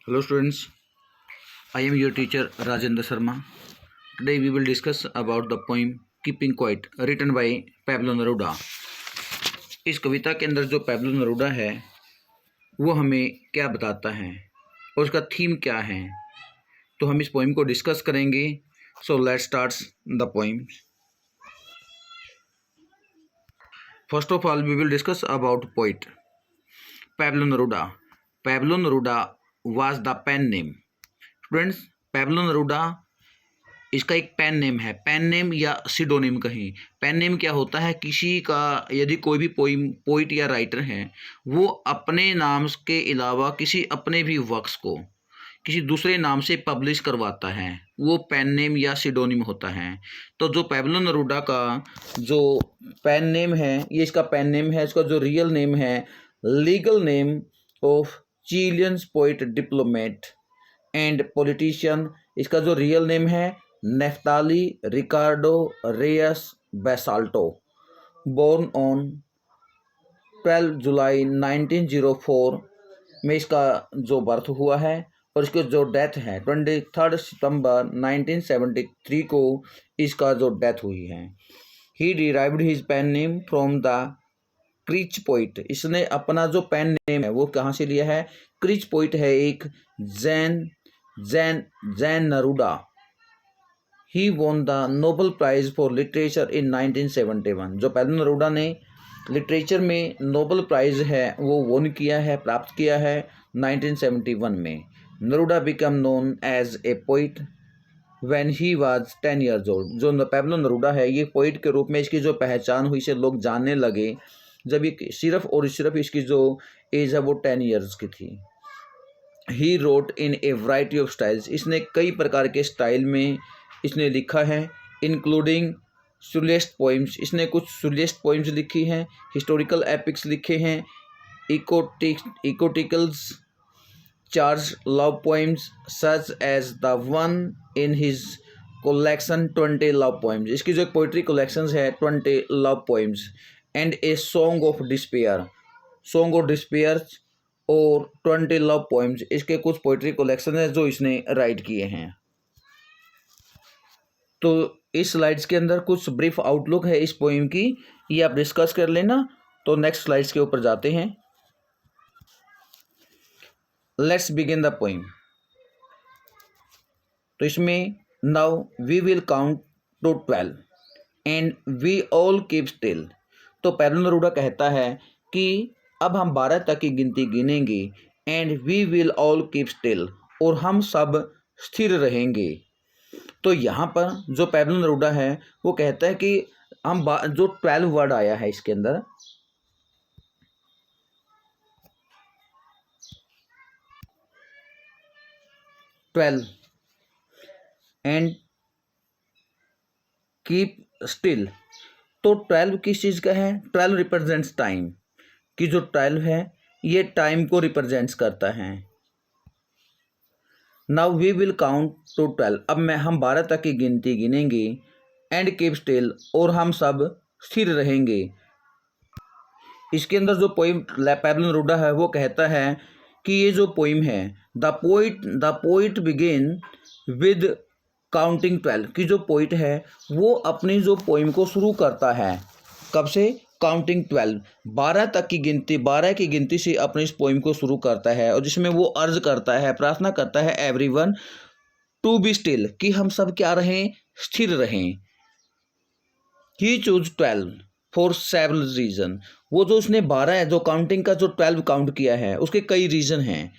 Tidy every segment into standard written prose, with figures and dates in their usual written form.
Hello students, I am your teacher Rajendra Sharma. Today we will discuss about the poem Keeping Quiet written by Pablo Neruda. इस कविता के अंदर जो Pablo Neruda है वो हमें क्या बताता है और उसका थीम क्या है, तो हम इस पोइम को डिस्कस करेंगे. So let's start the poem. First of all we will discuss about poet Pablo Neruda. Pablo Neruda was the pen name. Students, Pablo Neruda इसका एक पेन नेम है. पेन नेम या सिडोनिम कहीं. Pen name क्या होता है? किसी का यदि कोई भी पोइट या राइटर है वो अपने नाम के अलावा किसी अपने भी वर्क्स को किसी दूसरे नाम से पब्लिश करवाता है, वो पेन नेम या सिडोनिम होता है. तो जो पैब्लो नेरूडा का जो पेन नेम है ये इसका पेन नेम है. इसका जो रियल नेम है, legal name of Chilean poet, diplomat and politician, इसका जो रियल नेम है Neftali Ricardo Reyes Basoalto. Born on 12 जुलाई 1904 में इसका जो बर्थ हुआ है और इसकी जो डेथ है 23 सितंबर 1973 को इसका जो डेथ हुई है. He derived his pen name from the Czech poet. इसने अपना जो पेन नेम है वो कहाँ से लिया है? क्रिच पोइट है एक Jan Neruda. He won the Nobel prize for literature in 1971. जो पैब्लो नेरूडा ने लिटरेचर में नोबेल प्राइज है वो वॉन किया है, प्राप्त किया है 1971 में. Neruda became known as a poet when he was 10 years old. जो पैब्लो नेरूडा है ये पोइट के रूप में इसकी जो पहचान हुई से लोग जानने लगे जब ये सिर्फ और सिर्फ इसकी जो एज है वो 10 years की थी. He wrote in A variety of styles. इसने कई प्रकार के स्टाइल में इसने लिखा है, इंक्लूडिंग सुलेस्ट पोइम्स. इसने कुछ सुलेस्ट पोइम्स लिखी हैं, हिस्टोरिकल एपिक्स लिखे हैं, erotically, charged love poems such as the one in his collection 20 love poems. इसकी जो पोइट्री कलेक्शन है 20 love poems and a song of despair, song of despair और 20 लव पोइम्स. इसके कुछ पोइट्री कलेक्शन है जो इसने राइट किए हैं. तो इस स्लाइड्स के अंदर कुछ ब्रीफ आउटलुक है इस पोइम की, ये आप डिस्कस कर लेना. तो नेक्स्ट स्लाइड्स के ऊपर जाते हैं. Let's begin the poem. तो इसमें now we will count to 12 and we all keep still. तो पैब्लो नेरूडा कहता है कि अब हम 12 तक की गिनती गिनेंगे and we will all keep still, और हम सब स्थिर रहेंगे. तो यहाँ पर जो पैब्लो नेरूडा है वो कहता है कि हम जो 12 वर्ड आया है इसके अंदर, एंड कीप स्टिल. तो 12 किस चीज़ का है? 12 रिप्रेजेंट्स टाइम, कि जो 12 है ये टाइम को रिप्रेजेंट्स करता है. Now we will count to 12. अब हम 12 तक की गिनती गिनेंगे एंड कीप स्टिल, और हम सब स्थिर रहेंगे. इसके अंदर जो पोइम पैब्लो नेरूडा है वो कहता है कि ये जो पोइम है the poet begin with counting 12, कि जो पोइट है वो अपनी जो पोइम को शुरू करता है कब से? काउंटिंग 12, 12 तक की गिनती, 12 की गिनती से अपने इस पोइम को शुरू करता है, और जिसमें वो अर्ज करता है, प्रार्थना करता है एवरीवन टू बी स्टिल, कि हम सब क्या रहें? स्थिर रहें. ही चूज 12 फॉर सेवरल रीजन. वो जो उसने 12 है, जो काउंटिंग का जो 12 काउंट किया है उसके कई रीजन हैं.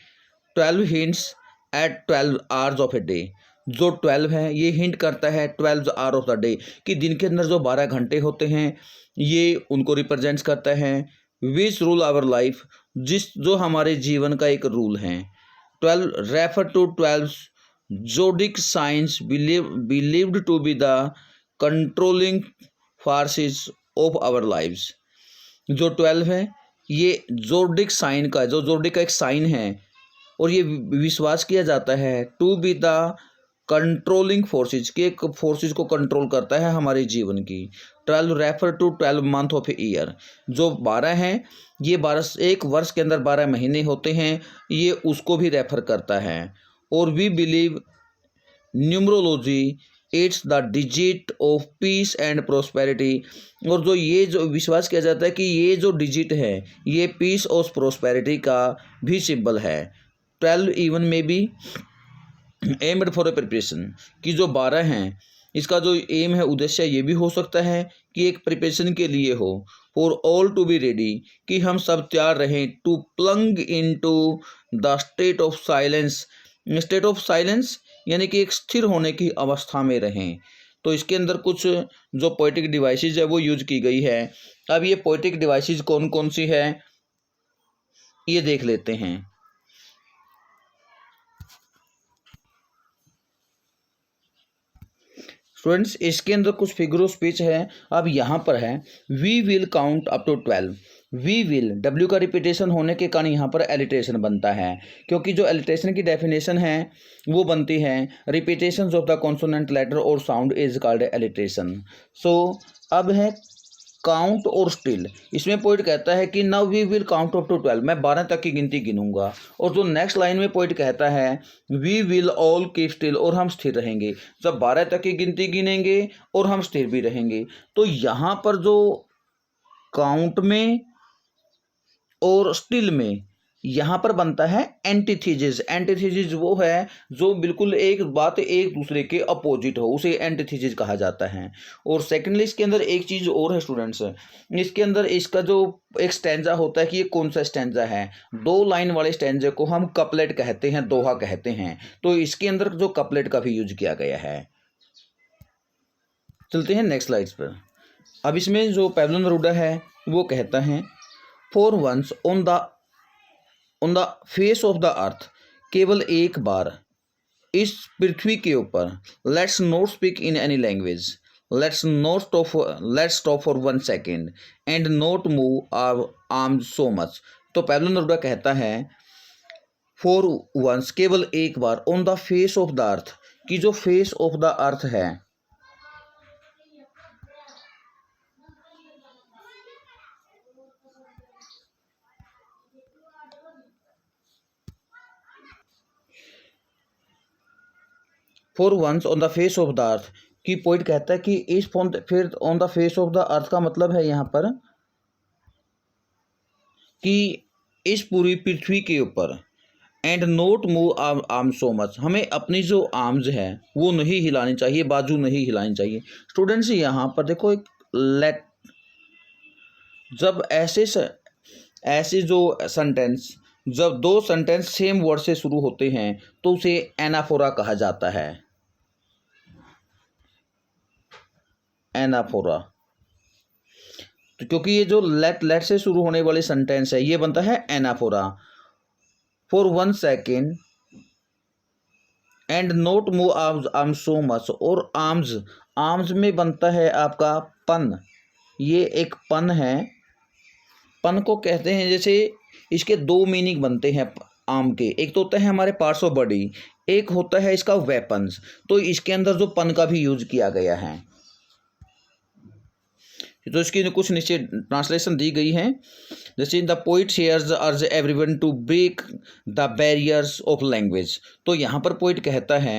12 hints at 12 hours of a day. जो 12 है ये हिंट करता है 12 आवर ऑफ द डे, कि दिन के अंदर जो 12 घंटे होते हैं ये उनको रिप्रेजेंट्स करता है. विच रूल आवर लाइफ, जो हमारे जीवन का एक रूल है. 12 refer to 12 zodiac signs believed to be the controlling forces of our lives. जो 12 है ये जोडिक साइन का, जो जोडिक का एक साइन है, और ये विश्वास किया जाता है to be the controlling forces, के फोर्सेज को कंट्रोल करता है हमारे जीवन की. 12 refer to 12 month of a year. जो 12 हैं ये 12 एक वर्ष के अंदर 12 महीने होते हैं, ये उसको भी रेफर करता है। और we believe numerology it's the digit of peace and prosperity. और जो विश्वास किया जाता है कि ये जो डिजिट है ये पीस और प्रोस्पेरिटी का भी सिंबल है। 12 इवन में B aimed for a preparation, कि जो 12 हैं इसका जो एम है, उद्देश्य ये भी हो सकता है कि एक प्रिपरेशन के लिए हो। For all to be ready, कि हम सब तैयार रहें। To plunge in to the state of silence, state of silence यानी कि एक स्थिर होने की अवस्था में रहें। तो इसके अंदर कुछ जो पोएटिक डिवाइसेज है वो यूज की गई है। अब ये पोएटिक डिवाइसेज कौन कौन सी है ये देख लेते हैं। स्टूडेंट्स इसके अंदर कुछ फिगर ऑफ स्पीच है। अब यहाँ पर है we will count up to 12। We will, W का रिपीटेशन होने के कारण यहाँ पर एलिट्रेशन बनता है, क्योंकि जो एलिट्रेशन की डेफिनेशन है वो बनती है repetition of the consonant letter और sound is called alliteration. So अब है काउंट और स्टिल। इसमें पोइट कहता है कि now we will count up to 12, मैं 12 तक की गिनती गिनूंगा। और जो नेक्स्ट लाइन में पोइट कहता है we will all keep still, और हम स्थिर रहेंगे। जब 12 तक की गिनती गिनेंगे और हम स्थिर भी रहेंगे। तो यहाँ पर जो काउंट में और स्टिल में यहाँ पर बनता है एंटीथीसिस। एंटीथीसिस वो है जो बिल्कुल एक बात एक दूसरे के अपोजिट हो, उसे एंटीथीसिस कहा जाता है। और सेकेंडली इसके अंदर एक चीज़ और है स्टूडेंट्स, इसके अंदर इसका जो एक स्टैंजा होता है कि ये कौन सा स्टैंजा है। 2 लाइन वाले स्टैंजे को हम कपलेट कहते हैं, दोहा कहते हैं। तो इसके अंदर जो कपलेट का भी यूज किया गया है। चलते हैं नेक्स्ट स्लाइड्स पर। अब इसमें जो पैब्लो नेरूदा है वो कहता है for once on the face of the earth, केवल एक बार इस पृथ्वी के ऊपर, let's not speak in any language, let's stop for 1 second and not move our arms so much. तो पैब्लो नेरूदा कहता है फॉर वंस, केवल एक बार, on the face of the earth, कि जो फेस ऑफ द अर्थ है for once on the face of the earth, की पोइट कहता है कि इस फिर on the face of the अर्थ का मतलब है यहाँ पर कि इस पूरी पृथ्वी के ऊपर, and note move arm so much, हमें अपनी जो आर्म्स है वो नहीं हिलानी चाहिए, बाजू नहीं हिलानी चाहिए। स्टूडेंट्स यहाँ पर देखो एक लेट, जब ऐसे जो सेंटेंस, जब 2 सेंटेंस सेम वर्ड से शुरू होते हैं तो उसे एनाफोरा कहा जाता है। एनाफोरा, तो क्योंकि ये जो लेट से शुरू होने वाले सेंटेंस है ये बनता है anaphora. For 1 second and note move arms so much, और आर्म्स में बनता है आपका पन। ये एक पन है, पन को कहते हैं, जैसे इसके 2 मीनिंग बनते हैं आर्म के। एक तो होता है हमारे पार्ट्स ऑफ बॉडी, एक होता है इसका वेपन्स। तो इसके अंदर जो पन का भी यूज किया गया है। तो इसकी कुछ नीचे ट्रांसलेशन दी गई है, जैसे the poet shares urge everyone to break the barriers of language. तो यहाँ पर पोइट कहता है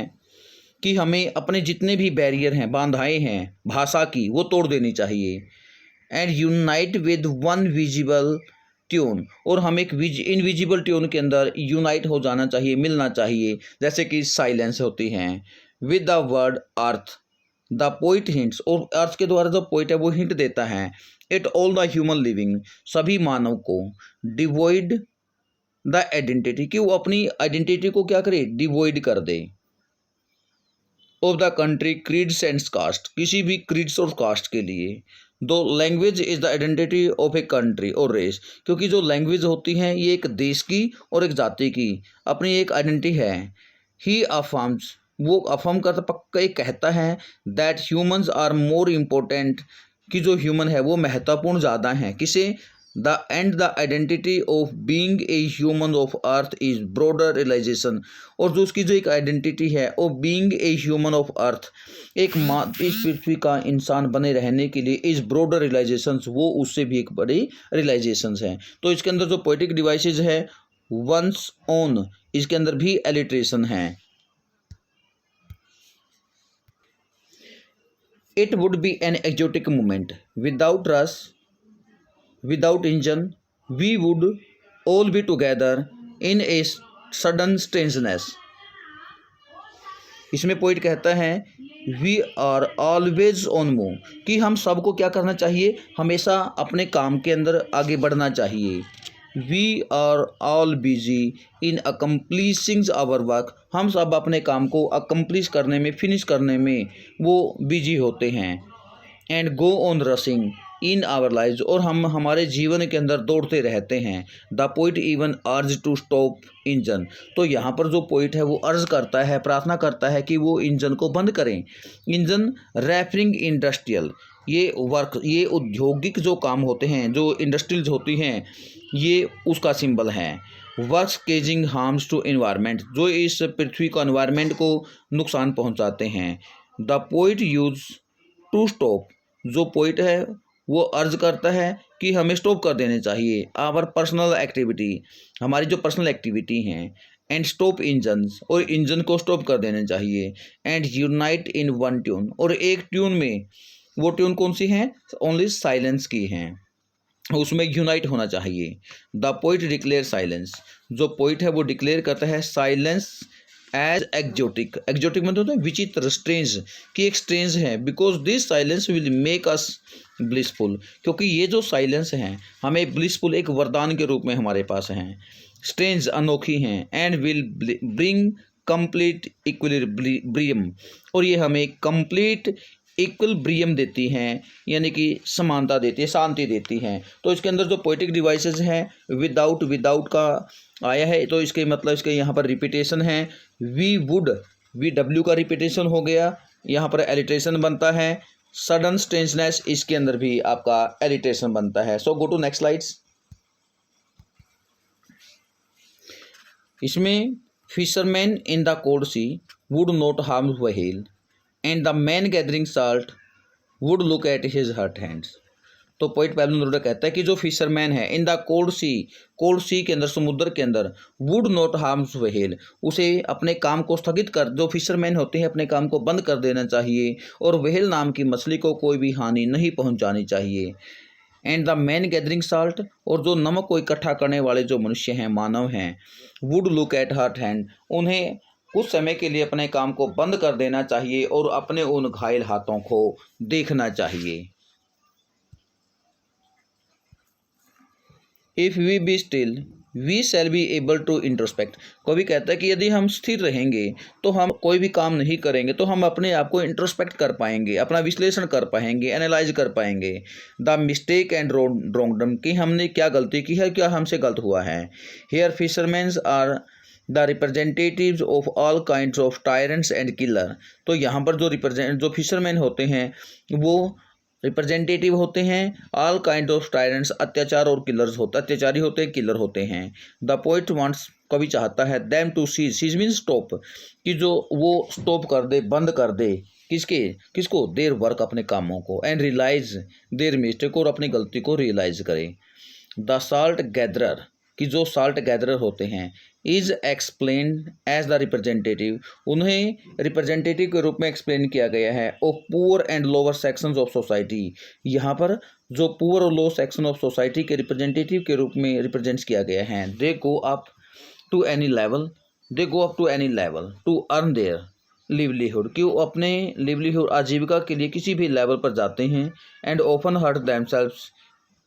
कि हमें अपने जितने भी बैरियर हैं, बाधाएं हैं भाषा की, वो तोड़ देनी चाहिए। And unite with one visible tune, और हम एक इनविजिबल ट्यून के अंदर यूनाइट हो जाना चाहिए, मिलना चाहिए, जैसे कि साइलेंस होती हैं। With the word earth the poet hints, और अर्थ के द्वारा जो पोइट है वो हिंट देता है it all the human living, सभी मानव को, डिवॉइड द आइडेंटिटी, कि वो अपनी आइडेंटिटी को क्या करे, डिवॉइड कर दे, of the country creeds and caste, किसी भी क्रीड्स और कास्ट के लिए। Though language is the identity of a country और रेस, क्योंकि जो लैंग्वेज होती हैं ये एक देश की और एक जाति की अपनी एक आइडेंटिटी है। ही अफर्म्स, वो अफर्म करता पक्का एक कहता है that humans are more important, कि जो ह्यूमन है वो महत्वपूर्ण ज़्यादा हैं, किसे, the identity of being a human of earth is broader realization. और जो उसकी जो एक आइडेंटिटी है of being a human of earth, एक इस पृथ्वी का इंसान बने रहने के लिए इज ब्रॉडर रियलाइजेशंस, वो उससे भी एक बड़ी रियलाइजेशंस हैं। तो इसके अंदर जो पोएटिक डिवाइसेज है वंस ओन, इसके अंदर भी एलिट्रेशन है। It would be an exotic movement without rush, without engine, we would all be together in a sudden strangeness। इसमें पोइट कहता है we are always on move, कि हम सबको क्या करना चाहिए, हमेशा अपने काम के अंदर आगे बढ़ना चाहिए। We are all busy in accomplishing our work, हम सब अपने काम को अकम्प्लिश करने में, फिनिश करने में वो बिजी होते हैं। And go on rushing in our lives, और हम हमारे जीवन के अंदर दौड़ते रहते हैं। The poet even urge to stop engine, तो यहाँ पर जो पोइट है वो अर्ज करता है, प्रार्थना करता है कि वो इंजन को बंद करें। इंजन रेफरिंग इंडस्ट्रियल, ये औद्योगिक जो काम होते हैं, जो इंडस्ट्रीज होती हैं, ये उसका सिंबल है। Works causing harms to environment, जो इस पृथ्वी को एनवायरमेंट को नुकसान पहुँचाते हैं। The poet use to stop, जो पोइट है वो अर्ज करता है कि हमें स्टॉप कर देने चाहिए आवर पर्सनल एक्टिविटी, हमारी जो पर्सनल एक्टिविटी हैं। एंड स्टॉप इंजन्स, और इंजन को स्टॉप कर देने चाहिए। And unite in one tune, और एक ट्यून में, वो ट्यून कौन सी है, ओनली साइलेंस की हैं, उसमें यूनाइट होना चाहिए। द पोइट डिक्लेयर साइलेंस, जो पोइट है वो डिक्लेयर करता है साइलेंस एज एक्जोटिक, एक्जोटिक मतलब होता है विचित्र, स्ट्रेंज, कि एक स्ट्रेंज है। Because this silence will make us blissful, क्योंकि ये जो साइलेंस हैं हमें ब्लिसफुल, एक वरदान के रूप में हमारे पास हैं। स्ट्रेंज अनोखी हैं। And will bring complete equilibrium, और ये हमें कंप्लीट इक्विलिब्रियम देती हैं, यानी कि समानता देती है, शांति देती हैं। तो इसके अंदर जो पोएटिक डिवाइसेस हैं विदाउट का आया है, तो इसके मतलब इसके यहाँ पर रिपीटेशन है। वी वुड, वी डब्ल्यू का रिपीटेशन हो गया, यहाँ पर एलिट्रेशन बनता है। सडन स्ट्रेंजनेस, इसके अंदर भी आपका एलिट्रेशन बनता है। So go to next slides. इसमें fisherman in the cold sea would not harm whale, and the man gathering salt would look at his hurt hands. तो पोइट पैब्लो नेरूदा कहता है कि जो फिशरमैन है इन द कोल्ड सी के अंदर, समुद्र के अंदर, वुड नॉट हार्म्स व्हेल, उसे अपने काम को स्थगित कर, जो फिशरमैन होते हैं अपने काम को बंद कर देना चाहिए, और व्हेल नाम की मछली को कोई भी हानि नहीं पहुंचानी चाहिए। And the man gathering salt, और जो नमक को इकट्ठा करने वाले जो मनुष्य हैं, मानव हैं, would look at hurt hand, उन्हें कुछ समय के लिए अपने काम को बंद कर देना चाहिए और अपने उन घायल हाथों को देखना चाहिए। If we be still we shall be able to introspect, कवि कहता है कि यदि हम स्थिर रहेंगे तो हम कोई भी काम नहीं करेंगे तो हम अपने आप को इंट्रोस्पेक्ट कर पाएंगे, अपना विश्लेषण कर पाएंगे, एनालाइज कर पाएंगे। द मिस्टेक एंड रॉन्गडम, कि हमने क्या गलती की है, क्या हमसे गलत हुआ है। Here fishermans are the representatives of all kinds of tyrants and killer, तो यहाँ पर जो फिशरमैन होते हैं वो रिप्रेजेंटेटिव होते हैं ऑल काइंड ऑफ टायरेंट्स, अत्याचार और किलर्स होते, अत्याचारी होते हैं, किलर होते हैं। द पोइट वांट्स, कवि चाहता है, them to cease means stop, कि जो वो स्टॉप कर दे, बंद कर दे, किसको, देयर वर्क, अपने कामों को। एंड रियलाइज देयर मिस्टेक, और अपनी गलती को रियलाइज करें। द साल्ट गैदरर, कि जो साल्ट गैदरर होते हैं, is explained as the representative, उन्हें रिप्रेजेंटेटिव के रूप में एक्सप्लेन किया गया है of poor and lower sections of society, यहाँ पर जो पुअर और लो सेक्शन ऑफ सोसाइटी के रिप्रेजेंटेटिव के रूप में रिप्रेजेंट किया गया है। They go up to any level to earn their livelihood, कि वो अपने लिवलीहुड, आजीविका के लिए किसी भी लेवल पर जाते हैं। एंड ऑफन हर्ट देमसेल्व्स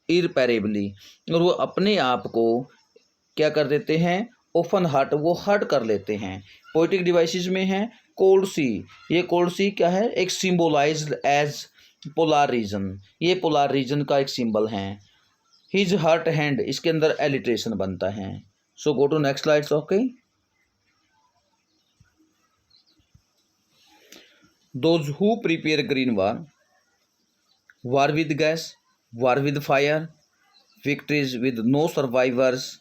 इरपैरेबली, और वो अपने आप को क्या कर देते हैं, ओफन हर्ट, वो हर्ट कर लेते हैं। पोएटिक डिवाइसेस में है कोल्ड सी, ये कोल्ड सी क्या है, एक सिंबोलाइज्ड एज पोलार रीजन, ये पोलार रीजन का एक सिंबल है। हिज हर्ट हैंड, इसके अंदर एलिट्रेशन बनता है। So go to next slides. Okay, those who prepare green war with gas, war with fire, victories with no survivors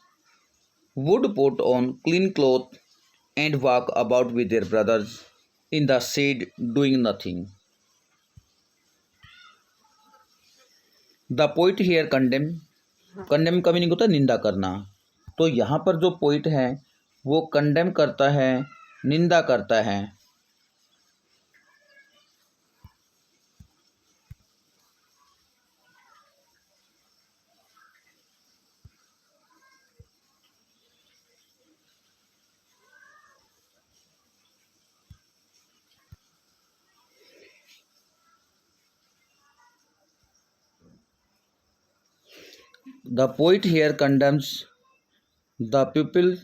would put on clean clothes and walk about with their brothers in the shade doing nothing. The poet here condemn का meaning होता है निंदा करना। तो यहाँ पर जो poet है वो कंडेम करता है, निंदा करता है। The poet here condemns the people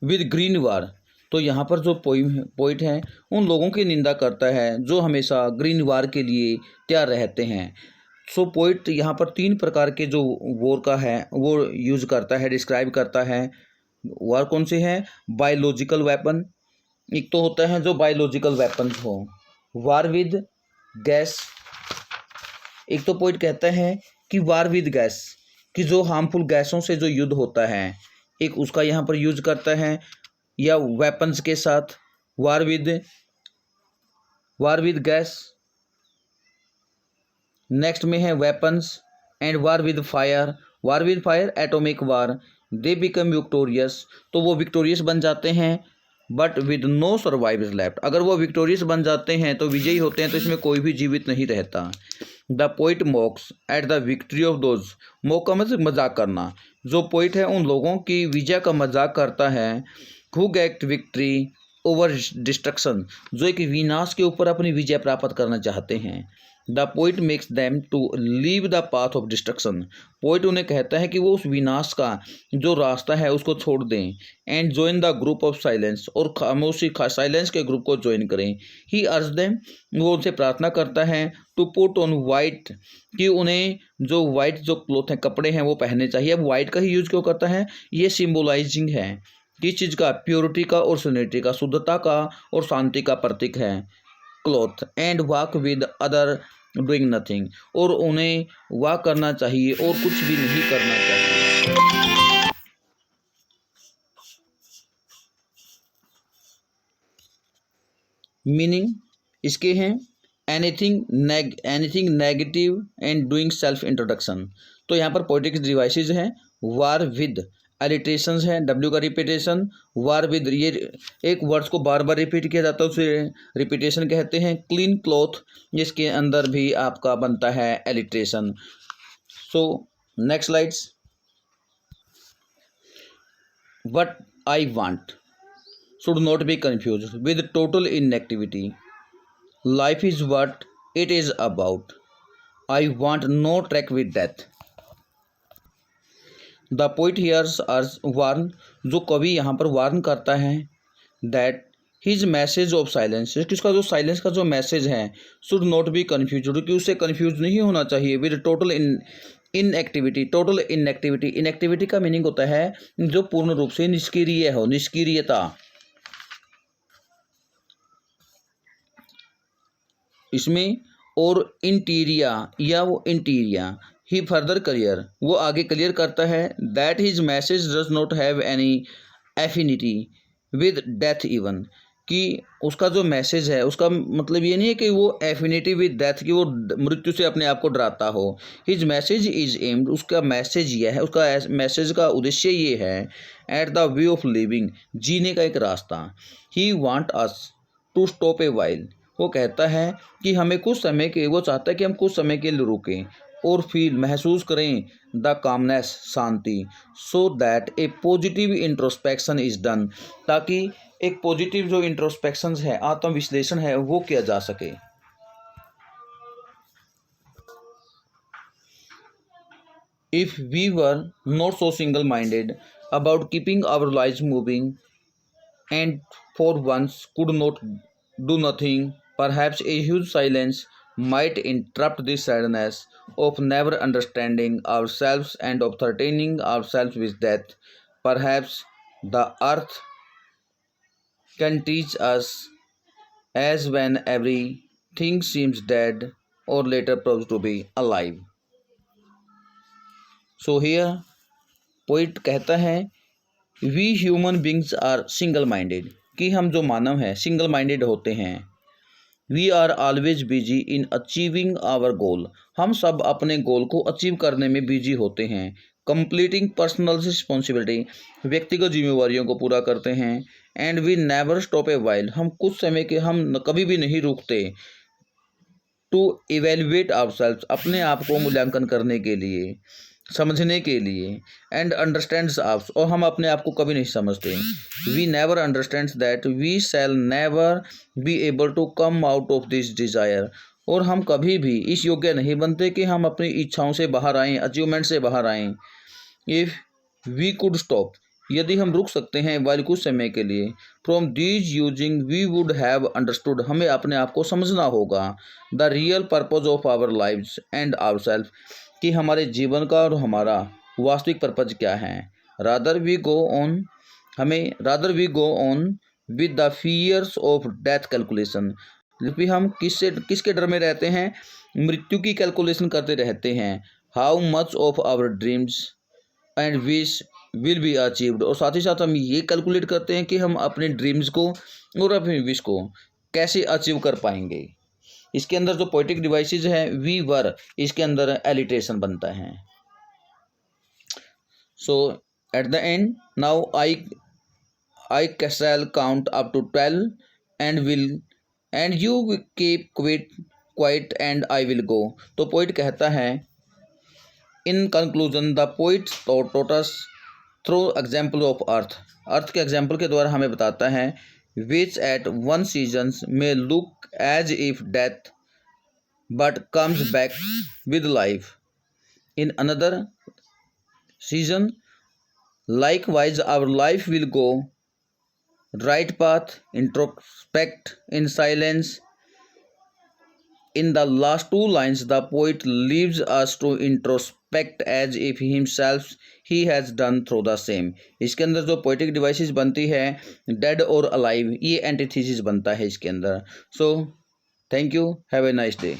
with green war. तो यहाँ पर जो पोइट है उन लोगों की निंदा करता है जो हमेशा ग्रीन वार के लिए तैयार रहते हैं। सो पोइट यहाँ पर 3 प्रकार के जो वॉर का है वो यूज करता है, डिस्क्राइब करता है। वार कौन से हैं? बायोलॉजिकल वेपन, एक तो होता है जो बायोलॉजिकल वेपन हो। वार विद गैस, एक तो पॉइंट कहता है कि वार विद गैस, कि जो हार्मफुल गैसों से जो युद्ध होता है एक उसका यहाँ पर यूज करता है, या वेपन्स के साथ वार विद गैस। नेक्स्ट में है weapons and war with fire atomic war. They become victorious, तो वो विक्टोरियस बन जाते हैं, but with no survivors left. अगर वो विक्टोरियस बन जाते हैं तो विजयी होते हैं तो इसमें कोई भी जीवित नहीं रहता। The poet मॉक्स at the victory of those, mock का मतलब मजाक करना। जो पोइट है उन लोगों की विजय का मजाक करता है। Who get victory over destruction, जो एक विनाश के ऊपर अपनी विजय प्राप्त करना चाहते हैं। The poet makes them to leave the path of destruction, poet उन्हें कहता है कि वो उस विनाश का जो रास्ता है उसको छोड़ दें। And join the group of silence, और खामोशी साइलेंस के ग्रुप को ज्वाइन करें। ही अर्ज देम, वो उनसे प्रार्थना करता है टू पुट ऑन वाइट, कि उन्हें जो वाइट जो क्लोथ हैं, कपड़े हैं वो पहनने चाहिए। अब वाइट का ही यूज क्यों करता है? ये सिम्बोलाइजिंग है किस चीज़ का? प्योरिटी का और सैनिटी का, शुद्धता का और शांति का प्रतीक है cloth. And walk with other doing nothing, और उन्हें वॉक करना चाहिए और कुछ भी नहीं करना चाहिए। मीनिंग इसके हैं anything negative and doing self introduction. तो यहाँ पर पोएटिक्स डिवाइसेज हैं। वार विद एलिट्रेशंस है, डब्ल्यू का रिपीटेशन। वार विद, ये एक वर्ड्स को बार बार रिपीट किया जाता है उसे रिपीटेशन कहते हैं। क्लीन क्लॉथ, जिसके अंदर भी आपका बनता है alliteration. So next slides. What I want should not be confuse with total inactivity. Life is what it is about. I want no track with death. The poet here's urge warn, जो कवि यहाँ पर warn करता है that his message of silence, किसका जो silence का जो मैसेज है, शुड नॉट बी कन्फ्यूज, कि उससे कन्फ्यूज नहीं होना चाहिए with total inactivity. Total inactivity का मीनिंग होता है जो पूर्ण रूप से निष्क्रिय हो, निष्क्रियता। इसमें और इंटीरिया या वो इंटीरिया। ही फर्दर क्लियर, वो आगे क्लियर करता है that his message does not have any affinity with death even, कि उसका जो मैसेज है उसका मतलब ये नहीं है कि वो एफिनिटी विद डेथ, कि वो मृत्यु से अपने आप को डराता हो। हिज मैसेज इज एम्ड, उसका मैसेज ये है, उसका मैसेज का उद्देश्य ये है at the way of living, जीने का एक रास्ता। He want us to stop a while, वो कहता है कि हमें कुछ समय के, वो चाहता है कि हम कुछ समय के लिए रुकें और फील महसूस करें the calmness, Shanti. So that A positive introspection is done, ताकि एक पॉजिटिव जो इंट्रोस्पेक्शन है, आत्मविश्लेषण है, वो किया जा सके। If we were not so single minded about keeping our lives moving and for once could not do nothing, perhaps a huge silence might interrupt this sadness of never understanding ourselves and of threatening ourselves with death. Perhaps the earth can teach us as when everything seems dead or later proves to be alive. So here poet कहता है we human beings are single minded, कि हम जो मानव हैं single minded होते हैं। We are always busy in achieving our goal, हम सब अपने गोल को अचीव करने में बिजी होते हैं। कंप्लीटिंग पर्सनल रिस्पॉन्सिबिलिटी, व्यक्तिगत जिम्मेवारियों को पूरा करते हैं। And we never stop a while, हम कुछ समय के हम कभी भी नहीं रुकते। टू इवेल्युएट आवरसेल्व्स, अपने आप को मूल्यांकन करने के लिए, समझने के लिए। एंड अंडरस्टैंड्स आवर्स, और हम अपने आप को कभी नहीं समझते। We never understands that we shall never be able to come out of this desire, और हम कभी भी इस योग्य नहीं बनते कि हम अपनी इच्छाओं से बाहर आएँ, अचीवमेंट से बाहर आएँ। इफ़ वी कुड स्टॉप, यदि हम रुक सकते हैं वाइल कुछ समय के लिए, from these using we would have understood, हमें अपने आप को समझना होगा। The real purpose of our lives and ourself, कि हमारे जीवन का और हमारा वास्तविक पर्पज क्या है। Rather we go on with the fears of death calculation, जबकि हम किसके डर में रहते हैं, मृत्यु की कैलकुलेशन करते रहते हैं। How much of our dreams and wish will be achieved, और साथ ही साथ हम ये कैलकुलेट करते हैं कि हम अपने ड्रीम्स को और अपने विश को कैसे अचीव कर पाएंगे। इसके अंदर जो पोएटिक डिवाइसेस है वी वर, इसके अंदर एलिट्रेशन बनता है। So at the end now I shall count up to 12 and you keep quiet and I will go. तो पोइट कहता है in conclusion the poet taught us through example of earth के एग्जाम्पल के द्वारा हमें बताता है विच एट वन सीजन्स में look as if death but comes back with life in another season. Likewise our life will go right path, introspect in silence. In the last two lines, the poet leaves us to introspect as if himself he has done through the same. इसके अंदर जो poetic devices बनती है dead और alive, ये antithesis बनता है इसके अंदर। So, thank you, have a nice day.